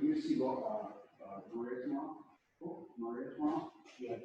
You see what Maria's mom? Maria's mom? Yeah.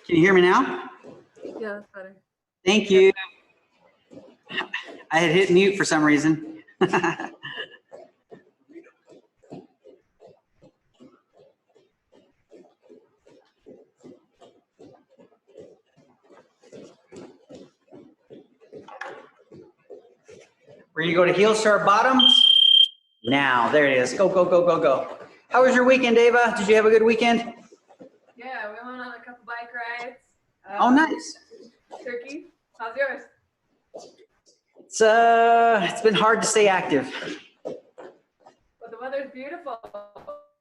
Can you hear me now? Yeah, that's better. Thank you. I had hit mute for some reason. We're gonna go to heels to our bottoms. Now, there it is. Go, go, go, go, go. How was your weekend, Ava? Did you have a good weekend? Yeah, we went on a couple bike rides. Oh, nice. Turkey. How's yours? It's been hard to stay active. But the weather's beautiful.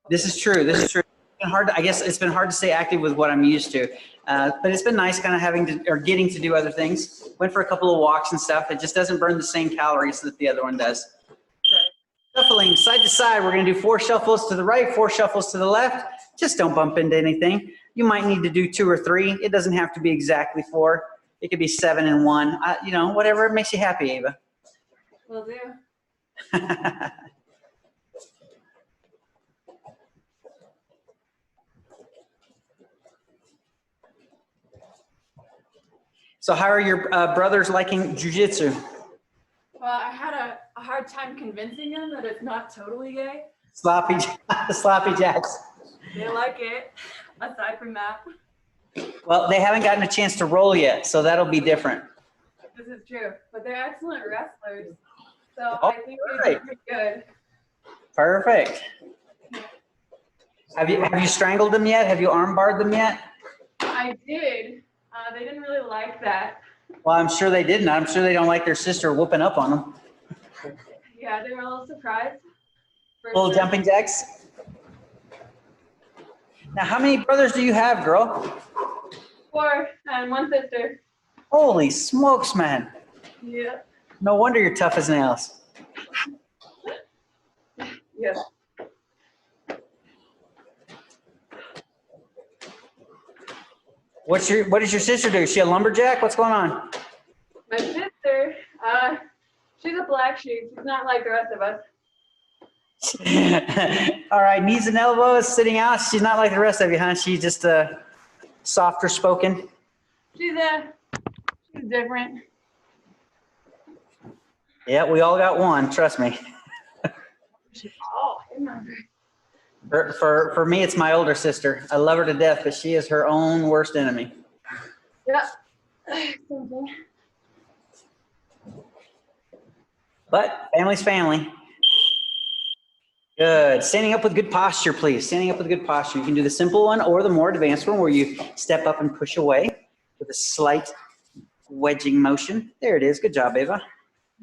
This is true. This is true. It's been hard. I guess it's been hard to stay active with what I'm used to. But it's been nice kind of having to, or getting to do other things. Went for a couple of walks and stuff. It just doesn't burn the same calories that the other one does. Right. Shuffling side to side. We're going to do 4 shuffles to the right, 4 shuffles to the left. Just don't bump into anything. You might need to do 2 or 3. It doesn't have to be exactly 4. It could be 7 and 1. You know, whatever makes you happy, Ava. Will do. So how are your brothers liking jiu-jitsu? Well, I had a hard time convincing them that it's not totally gay. Sloppy jacks. They like it, aside from that. Well, they haven't gotten a chance to roll yet, so that'll be different. This is true. But they're excellent wrestlers. So Oh, I think they're pretty good. Perfect. Have you strangled them yet? Have you armbarred them yet? I did. They didn't really like that. Well, I'm sure they didn't. I'm sure they don't like their sister whooping up on them. Yeah, they were a little surprised. Little jumping jacks. Now, how many brothers do you have, girl? 4 and 1 sister. Holy smokes, man. Yeah. No wonder you're tough as nails. Yes. What does your sister do? Is she a lumberjack? What's going on? My sister, she's a black sheep. She's not like the rest of us. All right, knees and elbows, sitting out. She's not like the rest of you, huh? She's just softer spoken. She's different. Yeah, we all got one. Trust me. Oh, I remember. For me, it's my older sister. I love her to death, but she is her own worst enemy. Yeah. Same thing. But family's family. Good. Standing up with good posture, please. Standing up with good posture. You can do the simple one or the more advanced one where you step up and push away with a slight wedging motion. There it is. Good job, Ava.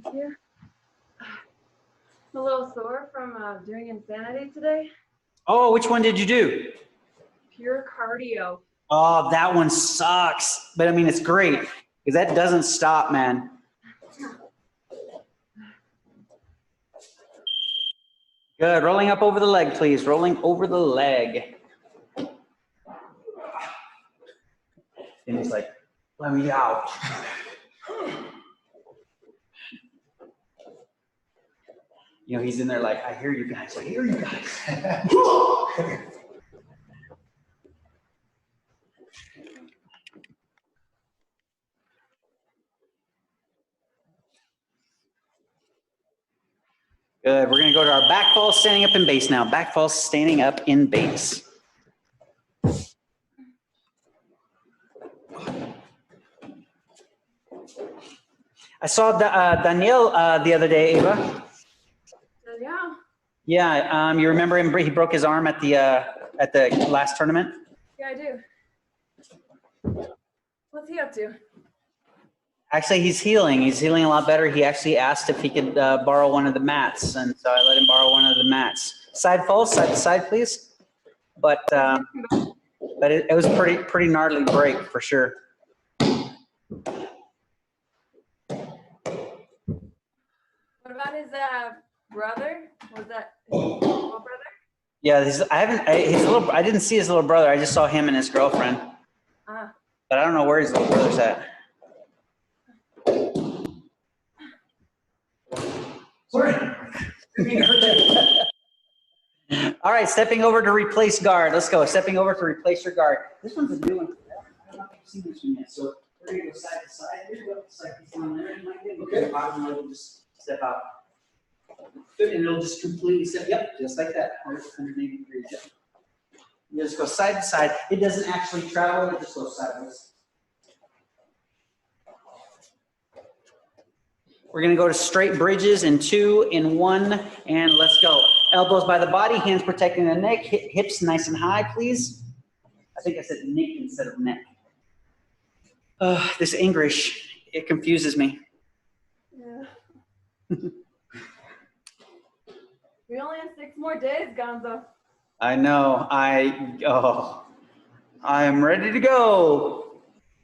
Thank you. I'm a little sore from doing Insanity today. Oh, which one did you do? Pure cardio. Oh, that one sucks. But I mean, it's great because that doesn't stop, man. Good. Rolling up over the leg, please. Rolling over the leg. And he's like, let me out. You know, he's in there like, I hear you guys. I hear you guys. Good. We're going to go to our back fall standing up in base now. Back fall standing up in base. I saw Daniel the other day, Ava. Yeah. Yeah, you remember him? He broke his arm at the last tournament. Yeah, I do. What's he up to? Actually, he's healing. He's healing a lot better. He actually asked if he could borrow one of the mats, and so I let him borrow one of the mats. Side falls, side to side, please. But it was pretty gnarly break for sure. What about his brother? Was that his little brother? Yeah, I didn't see his little brother. I just saw him and his girlfriend. But I don't know where his little brother's at. Sorry. All right, stepping over to replace guard. Let's go. Stepping over to replace your guard. This one's a new one. I don't know if you've seen this one yet. So we're going to go side to side. Here's what it's like. It's on there. You might get okay. The bottom leg will just step out. And it'll just completely step. Yep, just like that. 180 degrees. Yep. You just go side to side. It doesn't actually travel. It just goes sideways. We're going to go to straight bridges in 2, in 1, and let's go. Elbows by the body, hands protecting the neck, hips nice and high, please. I think I said neck instead of neck. This English, it confuses me. Yeah. We only have 6 more days, Gonzo. I know. I am ready to go.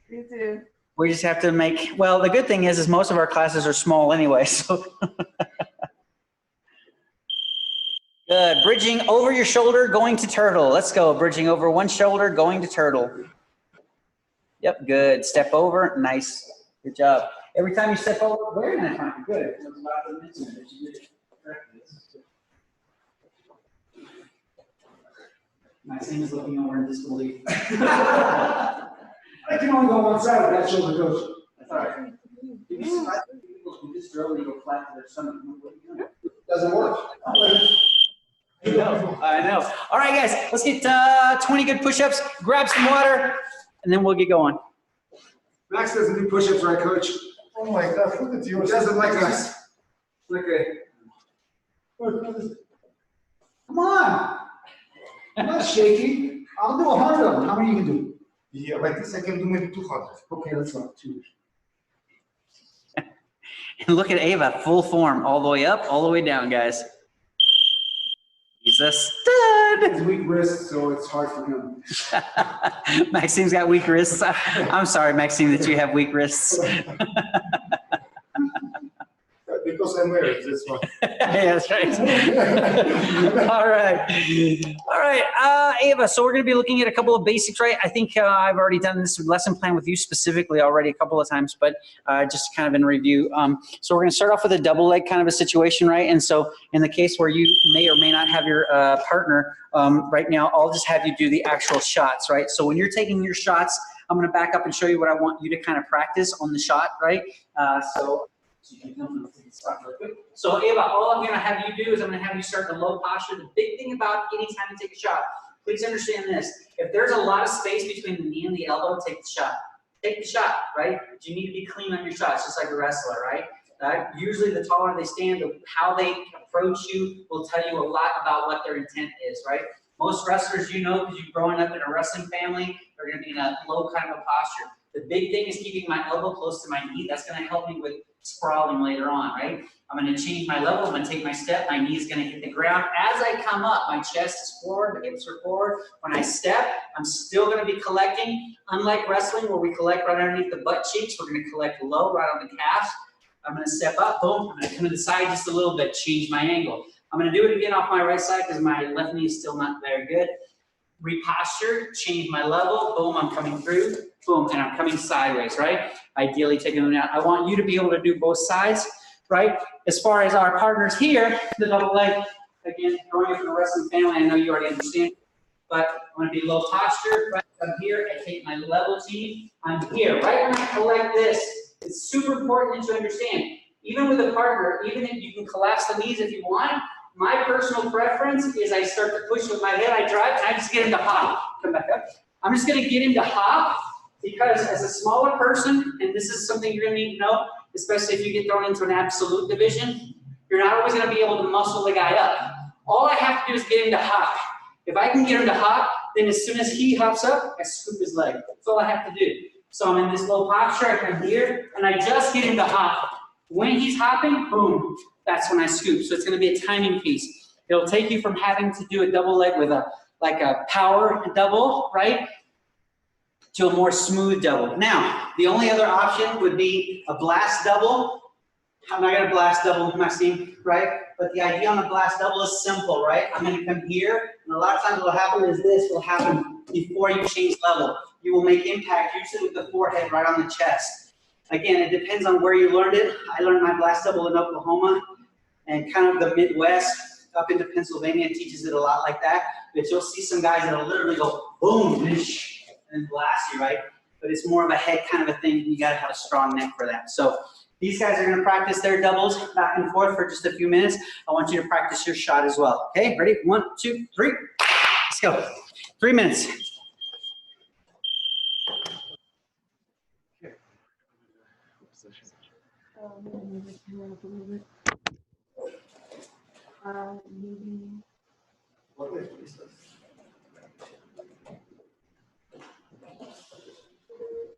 Me too. We just have to make, well, the good thing is most of our classes are small anyway, so. Good, bridging over your shoulder, going to turtle. Let's go, bridging over one shoulder, going to turtle. Yep, good, step over, nice, good job. Every time you step over, very nice, good. Maxine is looking over in disbelief. I can only go one side of that shoulder, coach. That's all right. You just drill and you go flat to their stomach. What are you doing? Doesn't work. I know. All right, guys, let's get 20 good push-ups, grab some water, and then we'll get going. Max doesn't do push-ups, right, coach? Oh my God, look at you. He doesn't like us. Okay. Come on. I'm not shaking. I'll do 100 of them. How many you can do? Yeah, like this I can do maybe 200. Okay, let's go. 2. And look at Ava, full form, all the way up, all the way down, guys. He's a stud. He's weak wrists, so it's hard for him. Maxine's got weak wrists. I'm sorry, Maxine, that you have weak wrists. Because I'm married, that's why. Yeah, that's right. All right. All right, Ava, so we're going to be looking at a couple of basics, right? I think I've already done this lesson plan with you specifically already a couple of times, but just kind of in review. So we're going to start off with a double leg kind of a situation, right? And so in the case where you may or may not have your partner right now, I'll just have you do the actual shots, right? So when you're taking your shots, I'm going to back up and show you what I want you to kind of practice on the shot, right? So you can come to the spot real quick. So Ava, all I'm going to have you do is I'm going to have you start in a low posture. The big thing about anytime you take a shot, please understand this. If there's a lot of space between the knee and the elbow, take the shot. Take the shot, right? But you need to be clean on your shots, just like a wrestler, right? Usually the taller they stand, how they approach you will tell you a lot about what their intent is, right? Most wrestlers, you know, because you're growing up in a wrestling family, are going to be in a low kind of a posture. The big thing is keeping my elbow close to my knee. That's going to help me with sprawling later on, right? I'm going to change my level. I'm going to take my step. My knee is going to hit the ground. As I come up, my chest is forward, my hips are forward. When I step, I'm still going to be collecting. Unlike wrestling, where we collect right underneath the butt cheeks, we're going to collect low, right on the calves. I'm going to step up, boom. I'm going to come to the side just a little bit, change my angle. I'm going to do it again off my right side because my left knee is still not very good. Reposture, change my level, boom, I'm coming through, boom, and I'm coming sideways, right? Ideally taking them down. I want you to be able to do both sides, right? As far as our partners here, the double leg, again, growing up in a wrestling family, I know you already understand, but I'm gonna be low posture, right? I'm here, I take my level team, I'm here. Right when I collect this, it's super important that you understand, even with a partner, even if you can collapse the knees if you want, my personal preference is I start to push with my head, I drive, and I just get him to hop. Come back up. I'm just gonna get him to hop because as a smaller person, and this is something you're gonna need to know, especially if you get thrown into an absolute division, you're not always gonna be able to muscle the guy up. All I have to do is get him to hop. If I can get him to hop, then as soon as he hops up, I scoop his leg. That's all I have to do. So I'm in this low posture, I come here, and I just get him to hop. When he's hopping, boom, that's when I scoop. So it's gonna be a timing piece. It'll take you from having to do a double leg with a power double, right, to a more smooth double. Now, the only other option would be a blast double. I'm not gonna blast double Maxime, right? But the idea on a blast double is simple, right? I'm gonna come here, and a lot of times what will happen is this will happen before you change level. You will make impact, usually with the forehead right on the chest. Again, it depends on where you learned it. I learned my blast double in Oklahoma, and kind of the Midwest, up into Pennsylvania teaches it a lot like that. But you'll see some guys that'll literally go boom, and blast you, right? But it's more of a head kind of a thing. You gotta have a strong neck for that. So these guys are gonna practice their doubles back and forth for just a few minutes. I want you to practice your shot as well. Okay, ready? 1, 2, 3. Let's go. 3 minutes.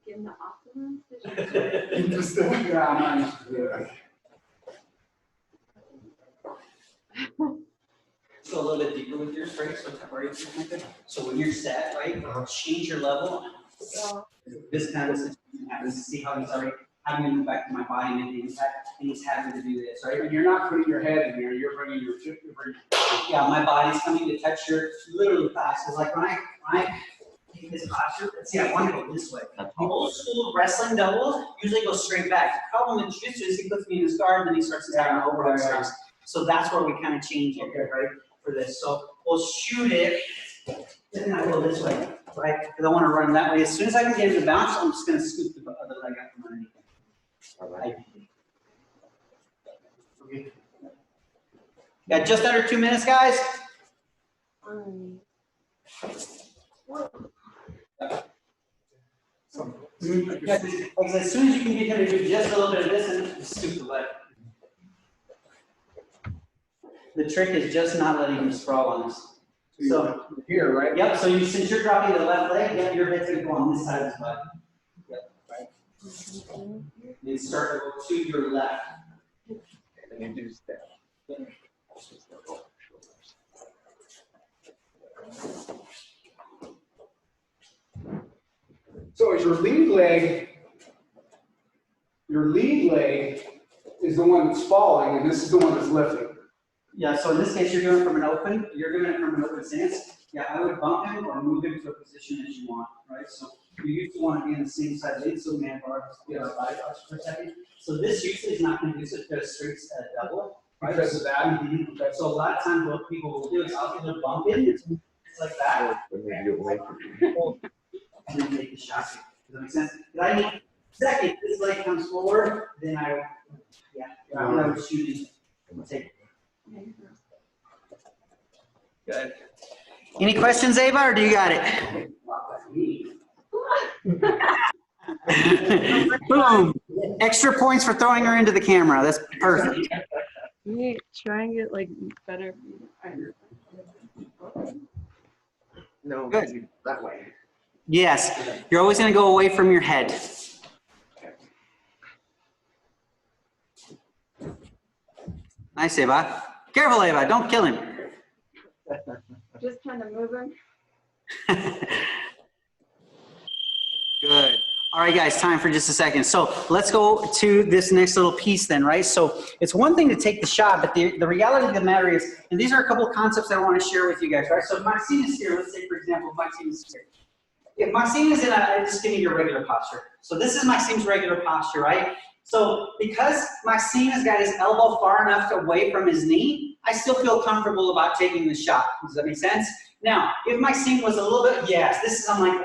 Getting the optimum position. Interesting. Yeah, I'm not used to it. Go a little bit deeper with your straight, so when you're set, right, change your level. So, This kind of situation happens to see how he's already having to move back to my body and he's having to do this, right? And you're not putting your head in there, you're bringing your chip, Yeah, my body's coming to touch your literally thighs. It's like when I take this posture, let's see, I want to go this way. The old school wrestling doubles usually go straight back. The problem with jiu-jitsu is he puts me in his guard and then he starts attacking overhead strikes. So that's where we kind of change it, right, for this. So we'll shoot it, and I go this way, right? Because I want to run that way. As soon as I can get him to bounce, I'm just going to scoop the other leg out from underneath him. All right. Okay. Got just under 2 minutes, guys. Yeah, as soon as you can get him to do just a little bit of this and just scoop the leg. The trick is just not letting him sprawl on us. So here, right? yep. So since you're dropping the left leg, yep, your head's gonna go on this side of his butt. Yep. Right. Then start to go to your left. And you do step. So is your lead leg is the one that's falling, and this is the one that's lifting. Yeah. So in this case, you're doing it from an open. You're doing it from an open stance. Yeah, I would bump him or move him to a position as you want, right? So you usually want to be on the same side lead, so man bar, side for a second. So this usually is not conducive to a straight double, right? Because of that. Mm-hmm. Okay. So a lot of times what people will do is I'll either bump it, it's like that, When they get away from you. and then take the shot. Does that make sense? But I need second, this leg comes forward, then I was shooting. Take it. Good. Any questions, Ava, or do you got it? Boom. Extra points for throwing her into the camera. That's perfect. Can you try and get like better? No, Good. that way. Yes. You're always going to go away from your head. Nice, Ava. Careful, Ava. Don't kill him. Just kind of move him. Good. All right, guys, time for just a second. So let's go to this next little piece then, right? So it's one thing to take the shot, but the reality of the matter is, and these are a couple of concepts that I want to share with you guys, right? So if Maxime is here, let's say, for example, Maxime is here. If Maxime is in just give me your regular posture. So this is Maxime's regular posture, right? So because Maxime has got his elbow far enough away from his knee, I still feel comfortable about taking the shot. Does that make sense? Now, if Maxime was a little bit, yes, this is, I'm like,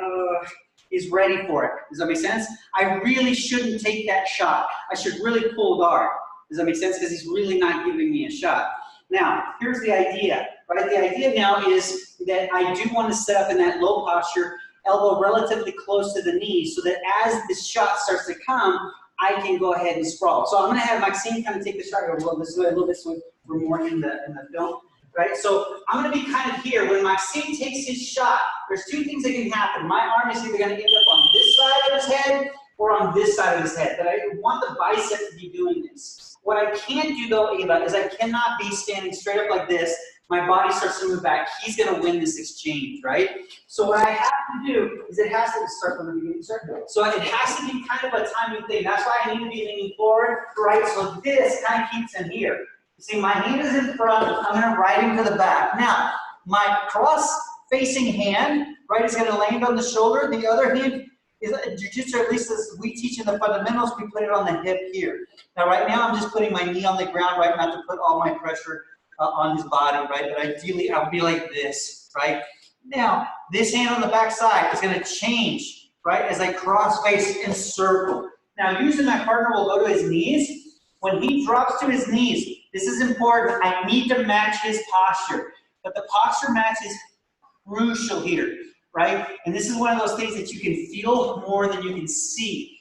he's ready for it. Does that make sense? I really shouldn't take that shot. I should really pull guard. Does that make sense? Because he's really not giving me a shot. Now, here's the idea, right? The idea now is that I do want to set up in that low posture, elbow relatively close to the knee, so that as this shot starts to come, I can go ahead and sprawl. So I'm going to have Maxime kind of take the shot. We'll go this way, a little bit, so we're more in the film. right? So I'm gonna be kind of here. When Maxime takes his shot, there's two things that can happen. My arm is either gonna end up on this side of his head or on this side of his head, but I want the bicep to be doing this. What I can't do though, Ava, is I cannot be standing straight up like this. My body starts to move back. He's gonna win this exchange, right? So what I have to do is it has to start from the beginning, sir. So it has to be kind of a timing thing. That's why I need to be leaning forward, right? So this kind of keeps him here. You see, my hand is in front. I'm gonna right him to the back. Now, my cross-facing hand, right, is gonna land on the shoulder. The other hand is jiu-jitsu, at least as we teach in the fundamentals, we put it on the hip here. Now, right now, I'm just putting my knee on the ground, right, not to put all my pressure on his body, right? But ideally, I would be like this, right? Now, this hand on the back side is gonna change, right, as I cross-face and circle. Now, usually my partner will go to his knees. When he drops to his knees, this is important. I need to match his posture. But the posture match is crucial here, right? And this is one of those things that you can feel more than you can see.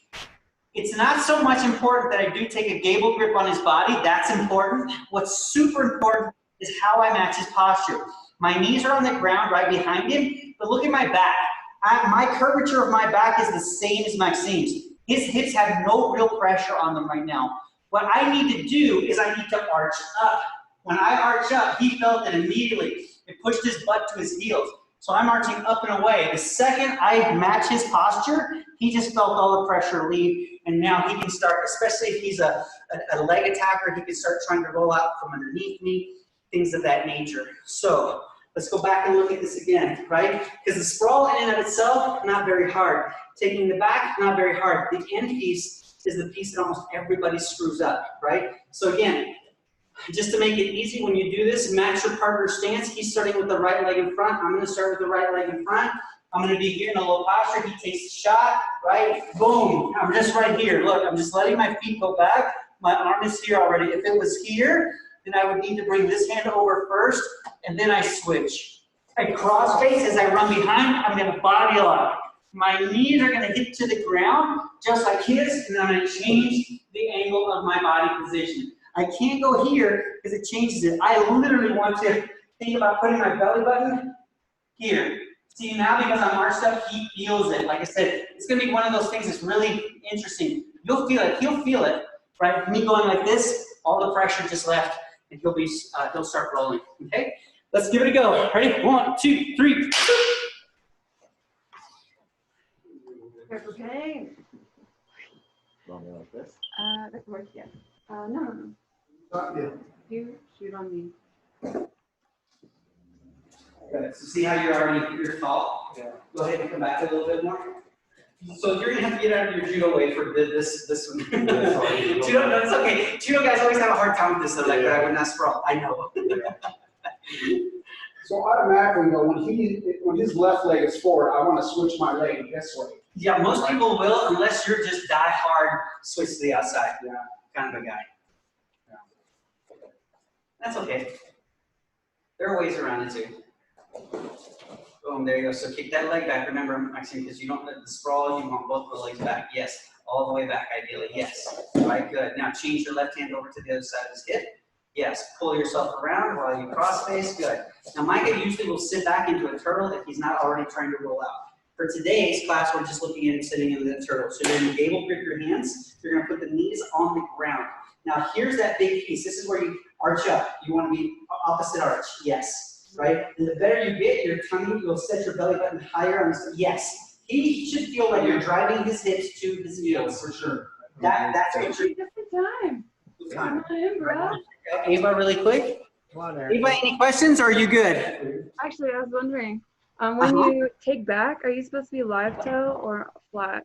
It's not so much important that I do take a gable grip on his body. That's important. What's super important is how I match his posture. My knees are on the ground right behind him, but look at my back. My curvature of my back is the same as Maxime's. His hips have no real pressure on them right now. What I need to do is I need to arch up. When I arch up, he felt it immediately. It pushed his butt to his heels. So I'm arching up and away. The second I match his posture, he just felt all the pressure leave, and now he can start, especially if he's a leg attacker, he can start trying to roll out from underneath me, things of that nature. So let's go back and look at this again, right? Because the sprawl in and of itself, not very hard. Taking the back, not very hard. The end piece is the piece that almost everybody screws up, right? So again, just to make it easy, when you do this, match your partner's stance. He's starting with the right leg in front. I'm going to start with the right leg in front. I'm going to be here in a low posture. He takes the shot, right? Boom. I'm just right here. Look, I'm just letting my feet go back. My arm is here already. If it was here, then I would need to bring this hand over first, and then I switch. I cross face as I run behind. I'm going to body lock. My knees are going to hit to the ground, just like his, and I'm going to change the angle of my body position. I can't go here because it changes it. I literally want to think about putting my belly button here. See, now because I'm arched up, he feels it. Like I said, it's going to be one of those things that's really interesting. You'll feel it. He'll feel it, right? Me going like this, all the pressure just left, and he'll start rolling. Okay, let's give it a go. Ready? 1, 2, 3. Pepper pain. Like this? That works, yeah. No. Yeah. You shoot on me. Good. So see how you're tall? Yeah. Go ahead and come back a little bit more. So you're gonna have to get out of your judo way for this one. Judo, no, it's okay. Judo guys always have a hard time with this. They're like, I would not sprawl. I know. So automatically though, when his left leg is forward, I want to switch my leg this way. Yeah, most people will, unless you're just die hard, switch to the outside. Yeah. Kind of a guy. Yeah. That's okay. There are ways around it too. Boom, there you go. So kick that leg back. Remember, Maxime, because you don't let the sprawl, you want both the legs back. Yes. All the way back, ideally. Yes. All right, good. Now change your left hand over to the other side of his hip. Yes. Pull yourself around while you cross face. Good. Now Micah usually will sit back into a turtle if he's not already trying to roll out. For today's class, we're just looking at him sitting in the turtle. So you're going to gable grip your hands. You're going to put the knees on the ground. Now here's that big piece. This is where you arch up. You want to be opposite arch. Yes. Right? And the better you get, your tummy, you'll set your belly button higher on the yes. He should feel like you're driving his hips to his heels. For sure. That's what you're Just the time. Come on, bro. Ava, really quick. Come on, Ava, any questions or are you good? Actually, I was wondering, when you take back, are you supposed to be live toe or flat?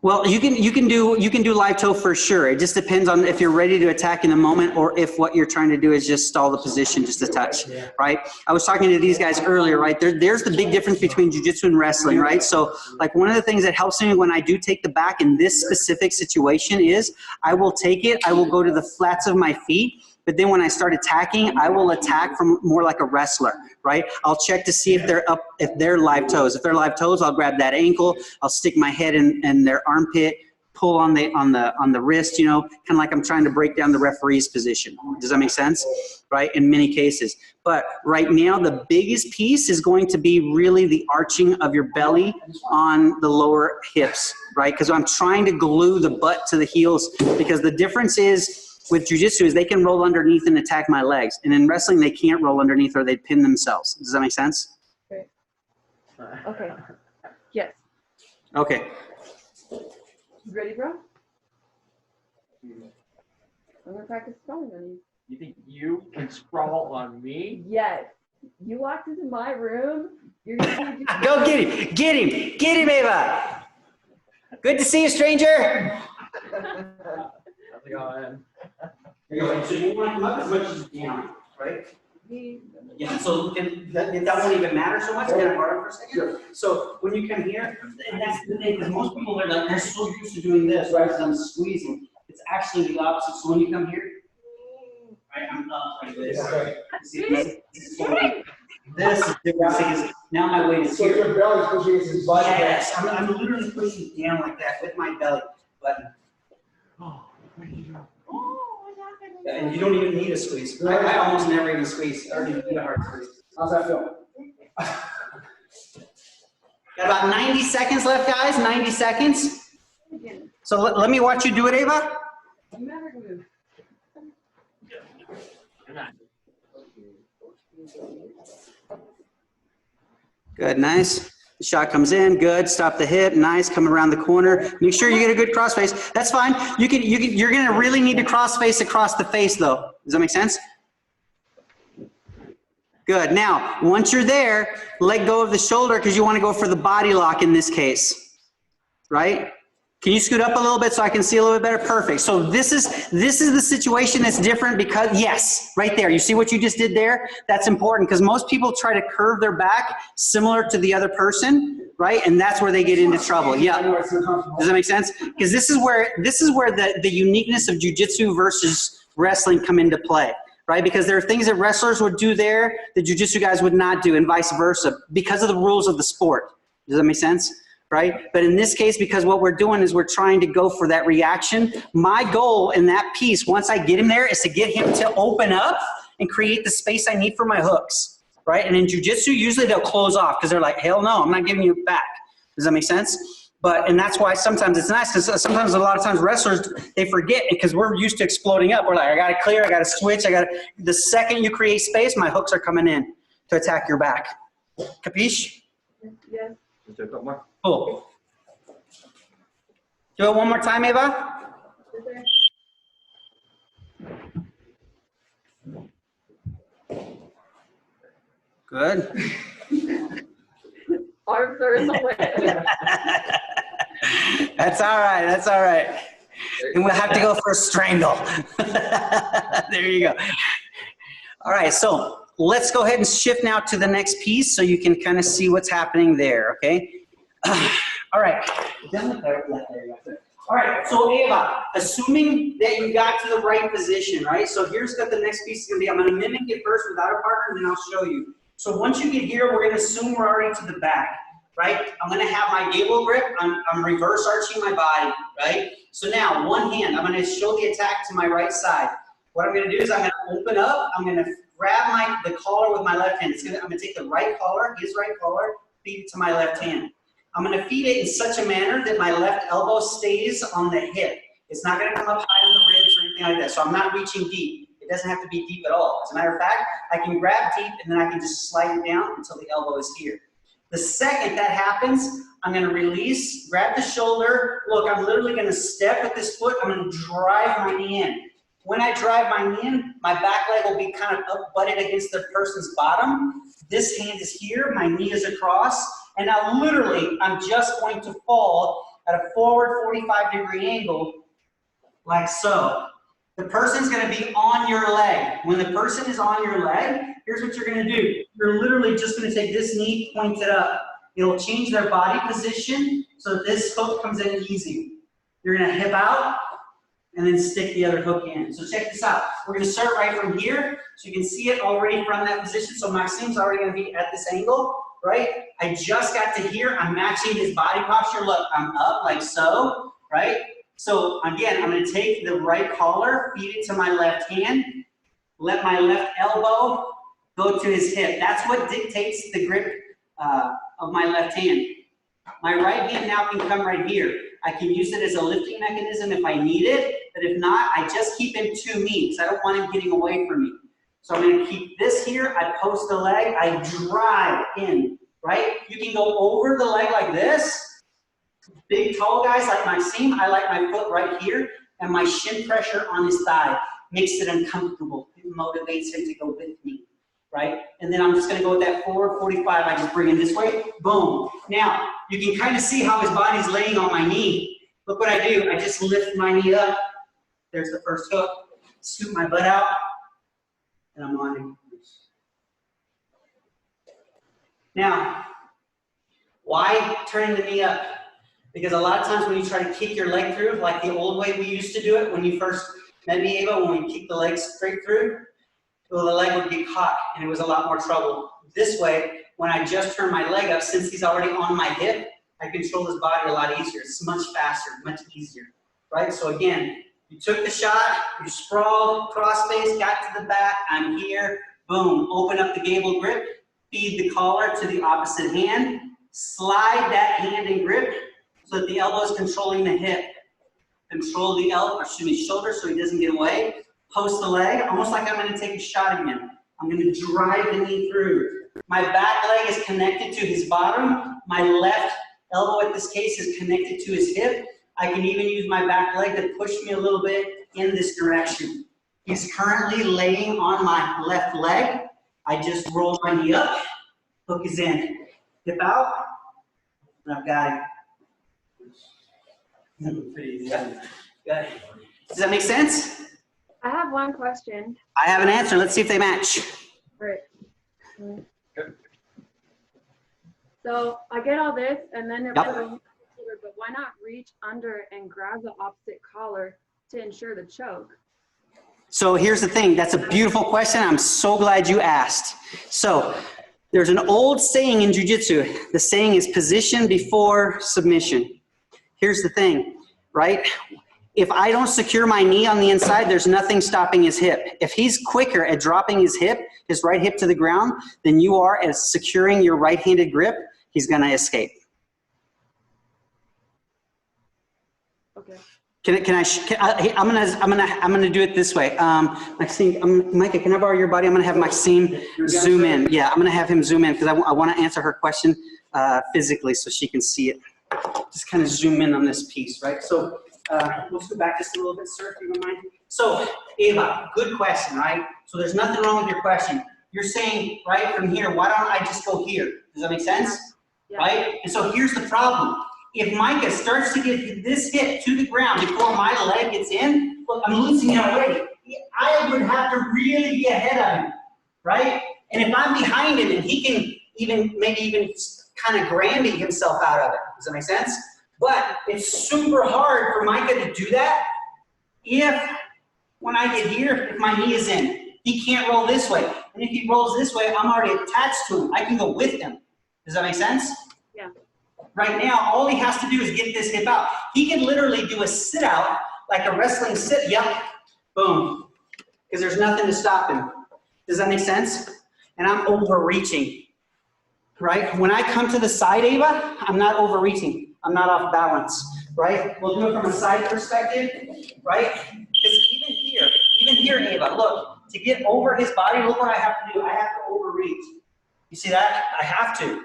Well, you can do live toe for sure. It just depends on if you're ready to attack in the moment or if what you're trying to do is just stall the position just a touch, right? I was talking to these guys earlier, right? There's the big difference between jiu-jitsu and wrestling, right? So like one of the things that helps me when I do take the back in this specific situation is I will take it, I will go to the flats of my feet, but then when I start attacking, I will attack from more like a wrestler, right? I'll check to see if they're up, if they're live toes. If they're live toes, I'll grab that ankle, I'll stick my head in their armpit, pull on the wrist, you know, kind of like I'm trying to break down the referee's position. Does that make sense? Right, in many cases. But right now, the biggest piece is going to be really the arching of your belly on the lower hips, right? Because I'm trying to glue the butt to the heels, because the difference is with jiu-jitsu is they can roll underneath and attack my legs. And in wrestling, they can't roll underneath or they'd pin themselves. Does that make sense? Okay. Okay. Yes. Okay. Ready, bro? I'm gonna practice sprawling on you. You think you can sprawl on me? Yes. You walked into my room. You're gonna be Go get him. Get him. Get him, Ava. Good to see you, stranger. How's it going? So you want to come up as much as you can, right? Yeah, so that won't even matter so much. Can I borrow for a second? Sure. So when you come here, and that's the thing, because most people are like, they're so used to doing this, right? Because I'm squeezing. It's actually the opposite. So when you come here, right, I'm up like this. Okay. See, this is different because now my weight is So here. your belly's pushing against his body. Yes, I'm literally pushing it down like that with my belly button. Oh, what are you doing? And you don't even need a squeeze. I almost never even squeeze. I already need a hard squeeze. How's that feel? Got about 90 seconds left, guys. 90 seconds. So let me watch you do it, Ava. You never move. Good, nice. The shot comes in, good. Stop the hip, nice. Coming around the corner. Make sure you get a good crossface. That's fine. You're gonna really need to crossface across the face, though. Does that make sense? Good. Now, once you're there, let go of the shoulder because you want to go for the body lock in this case, right? Can you scoot up a little bit so I can see a little bit better? Perfect. So this is the situation that's different because, yes, right there. You see what you just did there? That's important because most people try to curve their back similar to the other person, right? And that's where they get into trouble. Yeah. Does that make sense? Because this is where the uniqueness of jiu-jitsu versus wrestling come into play, right? Because there are things that wrestlers would do there that jiu-jitsu guys would not do and vice versa because of the rules of the sport. Does that make sense? Right? But in this case, because what we're doing is we're trying to go for that reaction. My goal in that piece, once I get him there, is to get him to open up and create the space I need for my hooks, right? And in jiu-jitsu, usually they'll close off because they're like, hell no, I'm not giving you it back. Does that make sense? And that's why sometimes it's nice because sometimes a lot of times wrestlers, they forget because we're used to exploding up. We're like, I got to clear, I got to switch, the second you create space, my hooks are coming in to attack your back. Capiche? Yes. Just do a couple more. Cool. Do it one more time, Ava. Good. Arms are in the way. That's all right. That's all right. And we'll have to go for a strangle. There you go. All right. So let's go ahead and shift now to the next piece so you can kind of see what's happening there. Okay. All right. All right. So Ava, assuming that you got to the right position, right? So here's what the next piece is going to be. I'm going to mimic it first without a partner, and then I'll show you. So once you get here, we're going to assume we're already to the back, right? I'm going to have my gable grip. I'm reverse arching my body, right? So now, one hand, I'm going to show the attack to my right side. What I'm going to do is I'm going to open up. I'm going to grab the collar with my left hand. I'm going to take the right collar, his right collar, feed it to my left hand. I'm going to feed it in such a manner that my left elbow stays on the hip. It's not going to come up high on the ribs or anything like that. So I'm not reaching deep. It doesn't have to be deep at all. As a matter of fact, I can grab deep and then I can just slide it down until the elbow is here. The second that happens, I'm going to release, grab the shoulder. Look, I'm literally going to step with this foot. I'm going to drive my knee in. When I drive my knee in, my back leg will be kind of up butted against the person's bottom. This hand is here, my knee is across, and now literally I'm just going to fall at a forward 45-degree angle like so. The person's going to be on your leg. When the person is on your leg, here's what you're going to do. You're literally just going to take this knee, point it up. It'll change their body position so that this hook comes in easy. You're going to hip out and then stick the other hook in. So check this out. We're going to start right from here so you can see it already from that position. So Maxim's already going to be at this angle, right? I just got to here. I'm matching his body posture. Look, I'm up like so, right? So again, I'm gonna take the right collar, feed it to my left hand, let my left elbow go to his hip. That's what dictates the grip of my left hand. My right hand now can come right here. I can use it as a lifting mechanism if I need it, but if not, I just keep him to me because I don't want him getting away from me. So I'm gonna keep this here, I post the leg, I drive in, right? You can go over the leg like this. Big, tall guys like Maxime, I like my foot right here and my shin pressure on his thigh makes it uncomfortable. It motivates him to go with me, right? And then I'm just gonna go with that forward 45. I just bring him this way, boom. Now, you can kind of see how his body's laying on my knee. Look what I do, I just lift my knee up. There's the first hook, scoop my butt out, and I'm on him. Now, why turning the knee up? Because a lot of times when you try to kick your leg through, like the old way we used to do it when you first met me, Ava, when we kicked the leg straight through, well, the leg would get caught and it was a lot more trouble. This way, when I just turn my leg up, since he's already on my hip, I control his body a lot easier. It's much faster, much easier, right? So again, you took the shot, you sprawled, cross face, got to the back, I'm here, boom, open up the gable grip, feed the collar to the opposite hand, slide that hand and grip so that the elbow is controlling the hip. Control the elbow, shoulder so he doesn't get away. Post the leg, almost like I'm gonna take a shot again. I'm gonna drive the knee through. My back leg is connected to his bottom. My left elbow, in this case, is connected to his hip. I can even use my back leg to push me a little bit in this direction. He's currently laying on my left leg. I just roll my knee up, hook is in, hip out, and I've got him. Good. Does that make sense? I have one question. I have an answer. Let's see if they match. All right. So I get all this, and then Yep. but why not reach under and grab the opposite collar to ensure the choke? So here's the thing. That's a beautiful question. I'm so glad you asked. So there's an old saying in jiu-jitsu. The saying is position before submission. Here's the thing, right? If I don't secure my knee on the inside, there's nothing stopping his hip. If he's quicker at dropping his right hip to the ground, than you are at securing your right-handed grip, he's gonna escape. Okay. I'm gonna do it this way. Maxime, Micah, can I borrow your body? I'm gonna have Maxime zoom in. Yeah, I'm gonna have him zoom in because I want to answer her question physically so she can see it. Just kind of zoom in on this piece, right? So let's go back just a little bit, sir, if you don't mind. So Ava, good question, right? So there's nothing wrong with your question. You're saying, right, from here, why don't I just go here? Does that make sense? Yeah. Right? And so here's the problem. If Micah starts to get this hip to the ground before my leg gets in, look, I'm losing him already. I would have to really be ahead of him, right? And if I'm behind him and he can maybe even kind of Granby himself out of it. Does that make sense? But it's super hard for Micah to do that if, when I get here, if my knee is in. He can't roll this way. And if he rolls this way, I'm already attached to him. I can go with him. Does that make sense? Yeah. Right now, all he has to do is get this hip out. He can literally do a sit out, like a wrestling sit, yep, boom. Because there's nothing to stop him. Does that make sense? And I'm overreaching. Right? When I come to the side, Ava, I'm not overreaching. I'm not off balance, right? We'll do it from a side perspective, right? Because even here, Ava, look, to get over his body, look what I have to do. I have to overreach. You see that? I have to.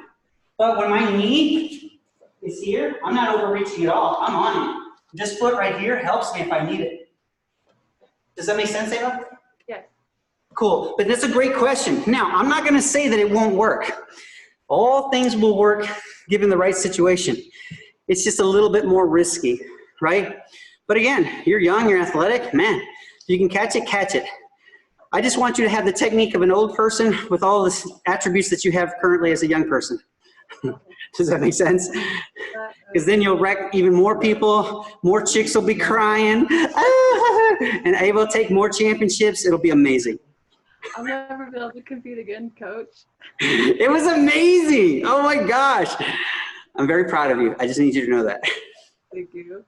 But when my knee is here, I'm not overreaching at all. I'm on it. This foot right here helps me if I need it. Does that make sense, Ava? Yes. Cool. But that's a great question. Now, I'm not going to say that it won't work. All things will work given the right situation. It's just a little bit more risky, right? But again, you're young, you're athletic, man, if you can catch it, catch it. I just want you to have the technique of an old person with all the attributes that you have currently as a young person. Does that make sense? Because then you'll wreck even more people, more chicks will be crying, and able to take more championships. It'll be amazing. I'll never be able to compete again, coach. It was amazing. Oh my gosh. I'm very proud of you. I just need you to know that. Thank you.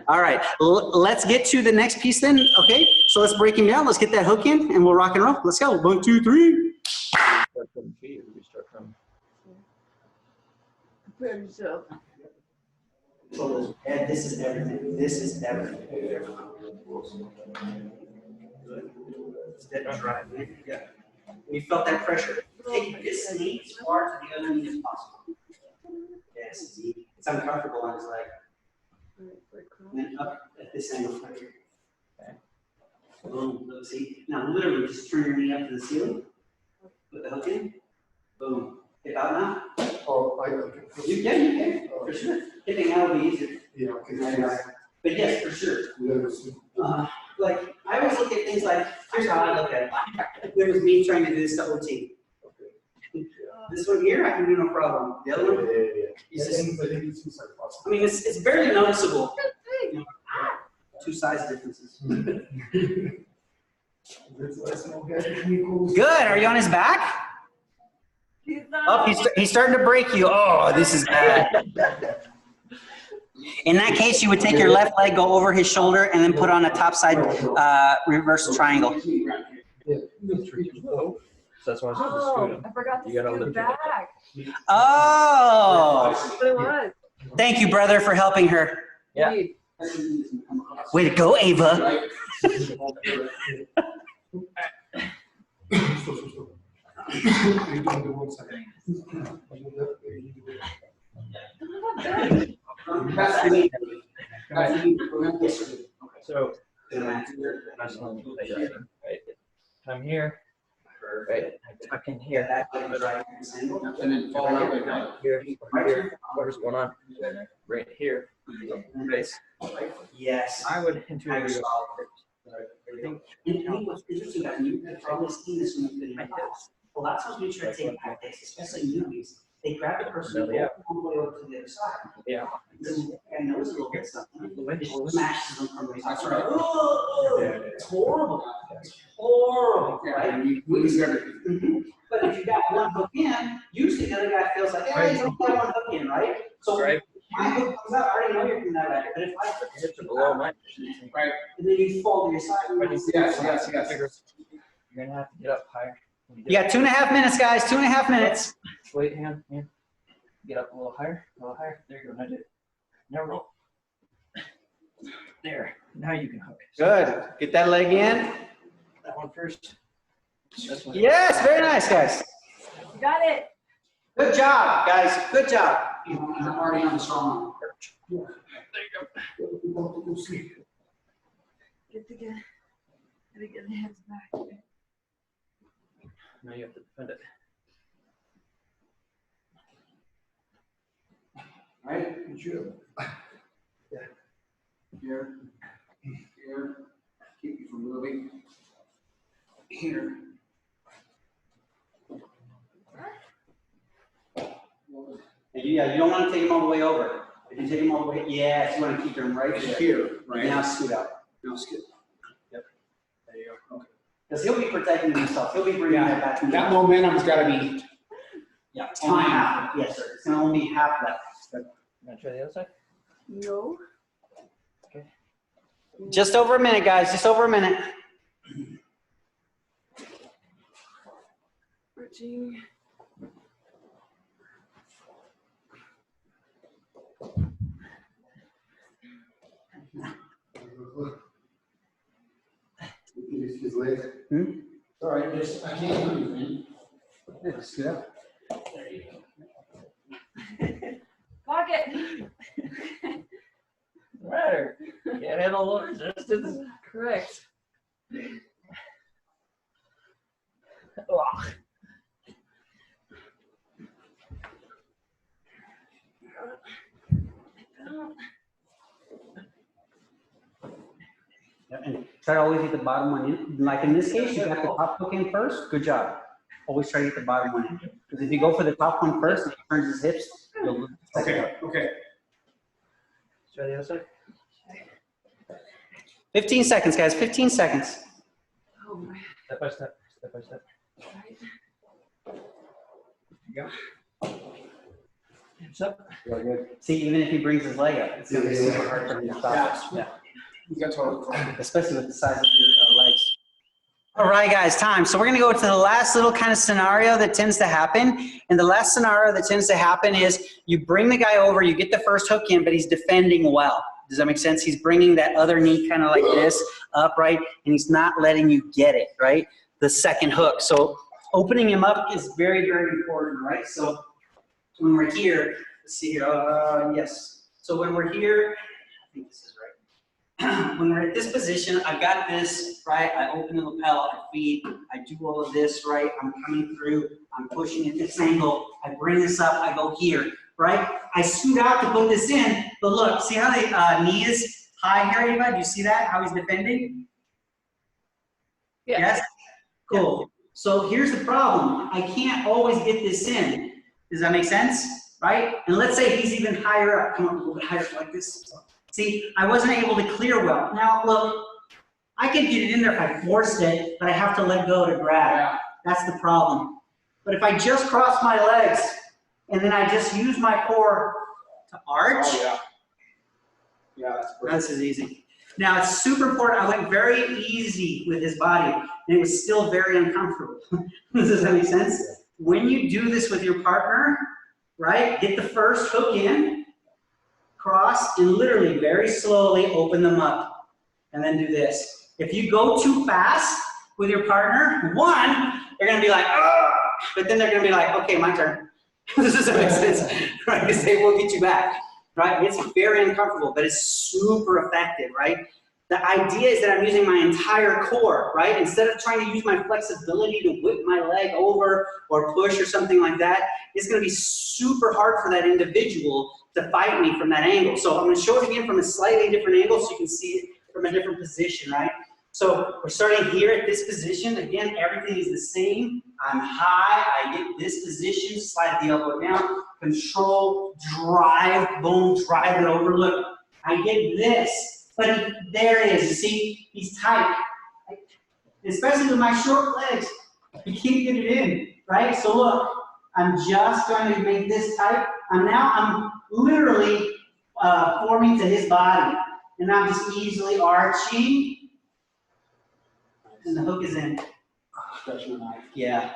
All right, let's get to the next piece then. Okay, so let's break him down. Let's get that hook in and we'll rock and roll. Let's go. 1, 2, 3. Start from feet, or we start from. Prepare yourself. Ed, this is everything. This is everything. It's dead dry. Yeah. You felt that pressure. Take this knee as far to the other knee as possible. Yes, it's uncomfortable on his leg. And then up at this angle right here. Okay. Boom. Look, see? Now literally just turn your knee up to the ceiling. Put the hook in. Boom. Hip out now. Oh, I can. Yeah, you can. For sure. Hitting out will be easier. Yeah, okay. But yes, for sure. Like, I always look at things like, here's how I look at it. There was me trying to do this to OT. This one here, I can do no problem. The other one, it's just, I mean, it's barely noticeable. You know, 2 size differences. Good. Are you on his back? Oh, he's starting to break you. Oh, this is bad. In that case, you would take your left leg, go over his shoulder, and then put on a top side reverse triangle. So that's why I said Oh, scoot him. I forgot to You gotta scoot lift your back. Oh, That's what it was. thank you, brother, for helping her. Yeah. Wait, Way to go, Ava. So, wrestling, right? Come here, right? Tuck in here. And then fall out. Here, what's going on? Right here. Base. Yes. I would intuitively go. And what's interesting about you, I've always seen this when you've been in class. A lot of times when you try to take back days, especially newbies, they grab the person and go all the way over to the other side. Yeah. And knows a little bit something. It Yeah. smashes them from the top. That's right. Oh, it's horrible. It's horrible, right? We lose everything. But if you got one hook in, usually the other guy feels like, hey, he's only got one hook in, right? So Right. my hook comes out, I already know you're from that right. But if I hook Hips are below mine. Right. and then you fall to your side. Yes. You're gonna have to get up higher. When You got 2.5 minutes, guys. 2.5 minutes. Wait, hand. Get up a little higher, There you go. Now do it. Now roll. There. Now you can hook. Good. Get that leg in. That one first. This one. Yes, very nice, guys. you got it. Good job, guys. Good job. I'm already on the strong. Get the hands back. Now you have to defend it. Right? Good job. Here. Here. Keep you from moving. Here. Yeah, you don't want to take him all the way over. If you take him all the way, yes, you want to keep him right there. Here, right? Now scoot out. Now scoot. Yep. There you go. Okay. Because he'll be protecting himself. He'll be bringing that back to That you. momentum's got to be. Yeah, only half. Yes, sir. It's going to only be half left. Gonna try the other side? No. Just over a minute, guys. Just over a minute. Stretching. His leg. All right, I can't do anything. Just scoot out. Pocket. Matter. Can't handle the resistance. Correct. Ugh. And try to always get the bottom one in. Like in this case, you got the top hook in first. Good job. Always try to get the bottom one in. Because if you go for the top one first and he turns his hips, you'll lose the second one. Okay. Let's try the other side. 15 seconds, guys. 15 seconds. Oh my. Step by step. Step by step. Right. There you go. Hips up. Really good. See, even if he brings his leg up, it's gonna be super hard for him to stop. Yeah. You got total. Especially with the size of your legs. All right, guys, time. So we're gonna go to the last little kind of scenario that tends to happen. And the last scenario that tends to happen is you bring the guy over, you get the first hook in, but he's defending well. Does that make sense? He's bringing that other knee kind of like this up, right? And he's not letting you get it, right? The second hook. So opening him up is very, very important, right? So when we're here, let's see here, yes. So when we're here, I think this is right. When we're at this position, I've got this, right? I open the lapel, I feed, I do all of this, right? I'm coming through, I'm pushing at this angle, I bring this up, I go here, right? I scoot out to put this in, but look, see how the knee is high here, Eva? Do you see that, how he's defending? Yeah. Yes? Cool. So here's the problem. I can't always get this in. Does that make sense? Right? And let's say he's even higher up. Come on, a little bit higher like this. See, I wasn't able to clear well. Now, look, I could get it in there if I forced it, but I have to let go to grab. Yeah. That's the problem. But if I just cross my legs and then I just use my core to arch, Oh, yeah. Yeah, that's great. this is easy. Now, it's super important. I went very easy with his body, and it was still very uncomfortable. Does that make sense? When you do this with your partner, right, get the first hook in, cross, and literally very slowly open them up, and then do this. If you go too fast with your partner, one, they're going to be like, oh, but then they're going to be like, okay, my turn. This doesn't make sense, right? Because they will get you back. Right? It's very uncomfortable, but it's super effective, right? The idea is that I'm using my entire core, right? Instead of trying to use my flexibility to whip my leg over or push or something like that, it's going to be super hard for that individual to fight me from that angle. So I'm going to show it again from a slightly different angle so you can see it from a different position, right? So we're starting here at this position. Again, everything is the same. I'm high, I get this position, slide the elbow down, control, drive, boom, drive it over. Look, I get this, but there it is. You see, he's tight. Especially with my short legs, you can't get it in, right? So look, I'm just going to make this tight. I'm literally forming to his body, and I'm just easily arching. And the hook is in. Stretch my knife. Yeah.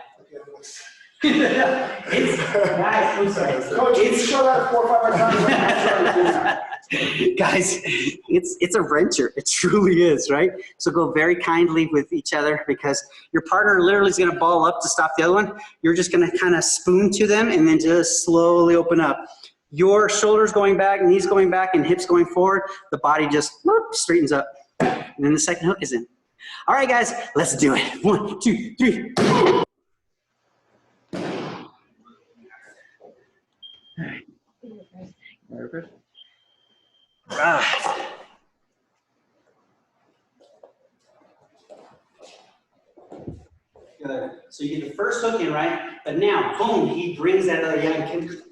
It's, guys, I'm sorry. Coach, can you show that 4 or 5 times? Guys, it's a wrencher. It truly is, right? So go very kindly with each other because your partner literally is going to ball up to stop the other one. You're just going to kind of spoon to them and then just slowly open up. Your shoulders going back, knees going back, and hips going forward. The body just whoop, straightens up. And then the second hook is in. All right, guys, let's do it. 1, 2, 3. Nervous? Right. So you get the first hook in, right? But now, boom, he brings that other, yeah,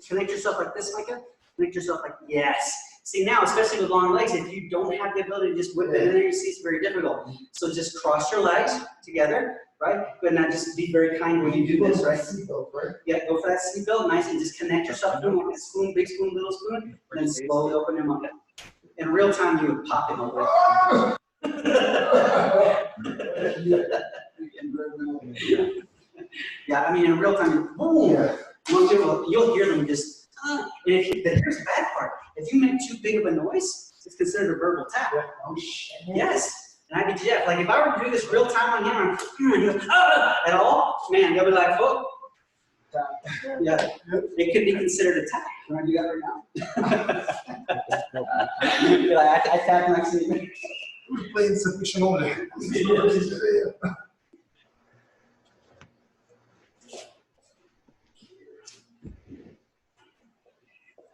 connect yourself like this, Micah. Connect yourself like, yes. See now, especially with long legs, if you don't have the ability to just whip it in there, you see it's very difficult. So just cross your legs together, right? But now just be very kind when you do this, right? Yeah, go for that seat belt, nice, and just connect yourself to him like a spoon, big spoon, little spoon, and then slowly open him up. In real time, you would pop him open. Yeah, I mean, in real time, boom. Yeah. Most people, you'll hear them just, and if you, here's the bad part. If you make too big of a noise, it's considered a verbal tap. Oh, shit. Yes. And I did Jeff. Like, if I were to do this real time on him, and he goes, at all, man, they'll be like, oh. Yeah, it could be considered a tap. You want to do that right now? You'd be like, I tap next to you. We're playing sufficient older.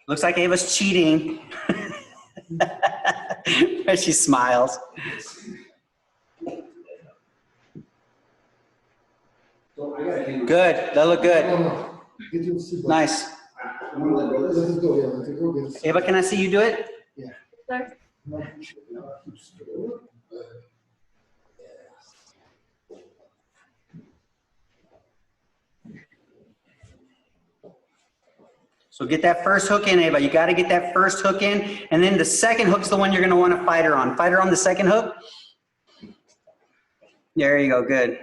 Looks like Ava's cheating. She smiles. Good. That looked good. Nice. Let's go, yeah, let's go. Ava, can I see you do it? Sorry. So get that first hook in, Ava. You got to get that first hook in, and then the second hook's the one you're going to want to fight her on. Fight her on the second hook. There you go. Good.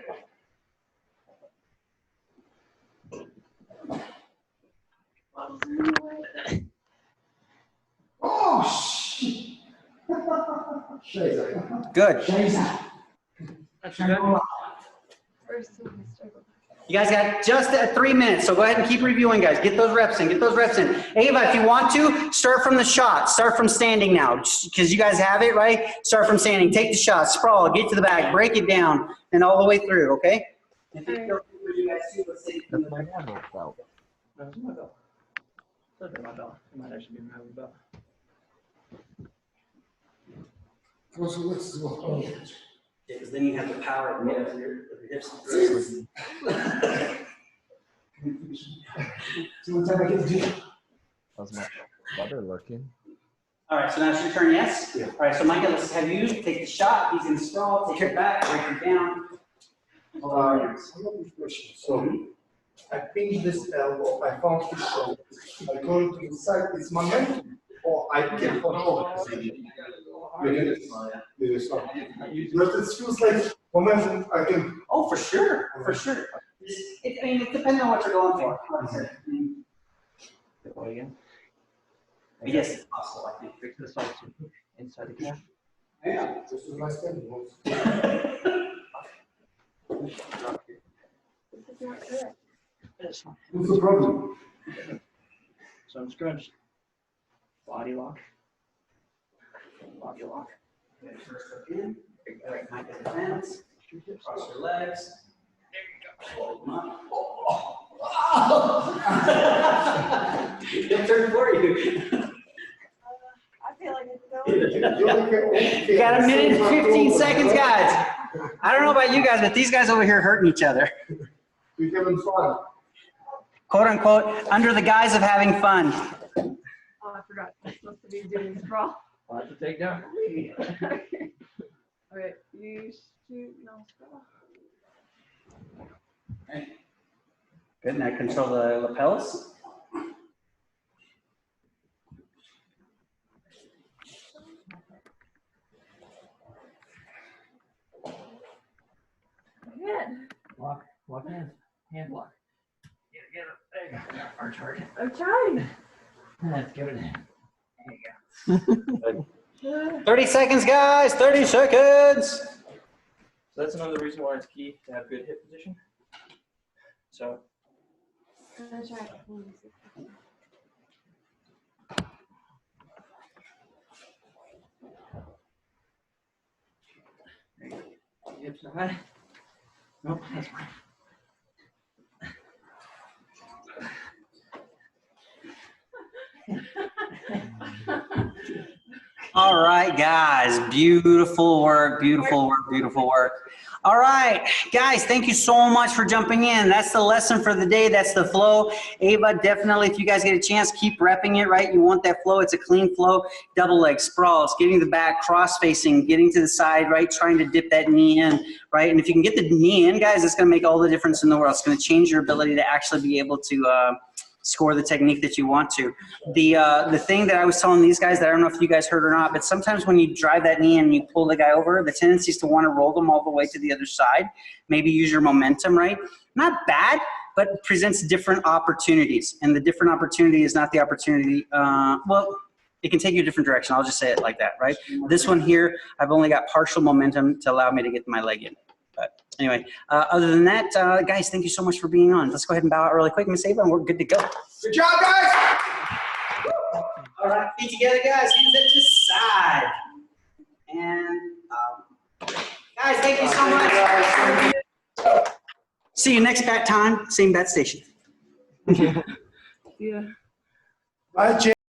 Oh, shit. Good. First one is struggle. You guys got just 3 minutes, so go ahead and keep reviewing, guys. Get those reps in. Get those reps in. Ava, if you want to, start from the shot. Start from standing now, because you guys have it, right? Start from standing. Take the shot. Sprawl. Get to the back. Break it down, and all the way through, okay? That's my belt. That's my belt. Those are my belt. It might actually be my other belt. Let's go. Yeah, because then you have the power of your hips. So what time I get to do? How's my brother looking? All right, so now it's your turn, yes? Yeah. All right, so Micah, let's have you take the shot. He's going to sprawl, take it back, break it down. I have a question. So I pinch this elbow, I found this shoulder. I go to the side, it's momentum, or I can control it. But it feels like momentum, I can. Oh, for sure, for sure. I mean, it depends on what you're going for. Go again. Yes, it's possible, I think. Fix this side too. Inside the calf. Yeah. This is my standing. This is not correct. This one. What's the problem? So I'm scrunched. Body lock. Body lock. First hook in. Right, Micah's hands. Cross your legs. Hold them up. Good turn for you. I feel like it's going. You got 1 minute and 15 seconds, guys. I don't know about you guys, but these guys over here hurting each other. We're having fun. Quote unquote, under the guise of having fun. Oh, I forgot. I'm supposed to be doing sprawl. I'll have to take down. Okay, you shoot, no sprawl. Good, now control the lapels. Good. Lock hands. Hand lock. Get it. There you go. Arch hard. I'm trying. Let's give it in. There you go. 30 seconds, guys, 30 seconds. So that's another reason why it's key to have good hip position. So I'm gonna try it. hips are high. Nope, that's fine. All right, guys, beautiful work, beautiful work, beautiful work. All right, guys, thank you so much for jumping in. That's the lesson for the day. That's the flow. Ava, definitely, if you guys get a chance, keep repping it, right? You want that flow. It's a clean flow. Double leg sprawls, getting the back, cross-facing, getting to the side, right? Trying to dip that knee in, right? And if you can get the knee in, guys, it's going to make all the difference in the world. It's going to change your ability to actually be able to score the technique that you want to. The thing that I was telling these guys that I don't know if you guys heard or not, but sometimes when you drive that knee and you pull the guy over, the tendency is to want to roll them all the way to the other side. Maybe use your momentum, right? Not bad, but presents different opportunities. And the different opportunity is not the opportunity, well, it can take you a different direction. I'll just say it like that, right? This one here, I've only got partial momentum to allow me to get my leg in. But anyway, other than that, guys, thank you so much for being on. Let's go ahead and bow out really quick, Miss Ava, and we're good to go. Good job, guys! All right, feet together, guys. Hands at your side. And guys, thank you so much. See you next bat time, same bat station. Yeah. Bye, Jay.